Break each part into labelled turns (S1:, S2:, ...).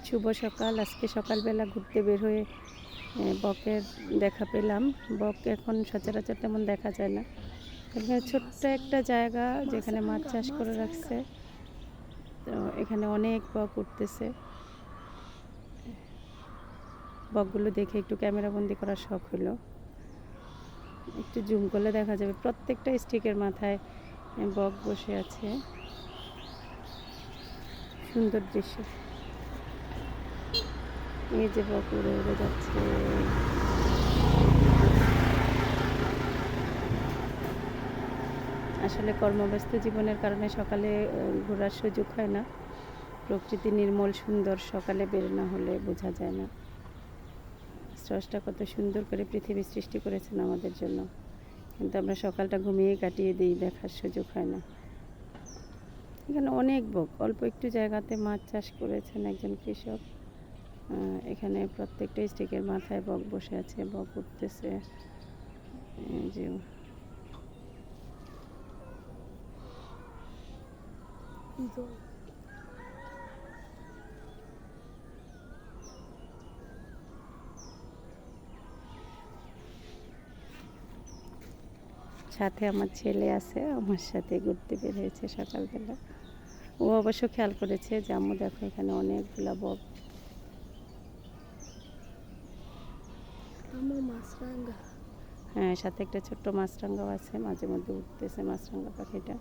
S1: শুভ সকাল। আজকে সকালবেলা ঘুরতে বের হয়ে বকের দেখা পেলাম। বক এখন সচরাচর তেমন দেখা যায় না। এখানে ছোট্ট একটা জায়গা যেখানে মাছ চাষ করে রাখছে। তো এখানে অনেক বক উঠতেছে। বকগুলো দেখে একটু ক্যামেরাবন্দি করার শখ হলো। একটু জুম করলে দেখা যাবে প্রত্যেকটা স্টিকের মাথায় বক বসে আছে। সুন্দর দৃশ্য। এই যে বক উড়ে উড়ে যাচ্ছে। আসলে কর্মব্যস্ত জীবনের কারণে সকালে ঘোরার সুযোগ হয় না। প্রকৃতি নির্মল সুন্দর, সকালে বের না হলে বোঝা যায় না স্রষ্টা কত সুন্দর করে পৃথিবী সৃষ্টি করেছেন আমাদের জন্য, কিন্তু আমরা সকালটা ঘুমিয়ে কাটিয়ে দিই, দেখার সুযোগ হয় না। এখানে অনেক বক, অল্প একটু জায়গাতে মাছ চাষ করেছেন একজন কৃষক। এখানে প্রত্যেকটা স্টিকের মাথায় বক বসে আছে, বক উঠতেছে। যে সাথে আমার ছেলে আছে, আমার সাথে ঘুরতে বের হয়েছে সকালবেলা। ও অবশ্য খেয়াল করেছে যে আম্মু দেখো এখানে অনেকগুলা বক। হ্যাঁ, সাথে একটা ছোট্ট মাছরাঙাও আছে, মাঝে মধ্যে উঠতেছে মাছরাঙা পাখিটা।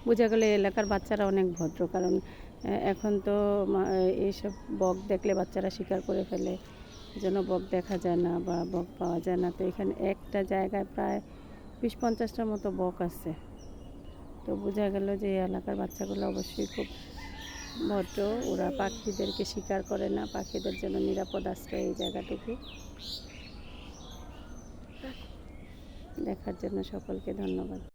S1: বোঝা গেল এলাকার বাচ্চারা অনেক ভদ্র, কারণ এখন তো এইসব বক দেখলে বাচ্চারা শিকার করে ফেলে, যেন বক দেখা যায় না বা বক পাওয়া যায় না। তো এখানে একটা জায়গায় প্রায় 20-50টার মতো বক আছে। তো বোঝা গেল যে এই এলাকার বাচ্চাগুলো অবশ্যই খুব ভদ্র। ওরা পাখিদেরকে শিকার করে না, পাখিদের জন্য নিরাপদ আশ্রয় এই জায়গাটুকু। দেখার জন্য সকলকে ধন্যবাদ।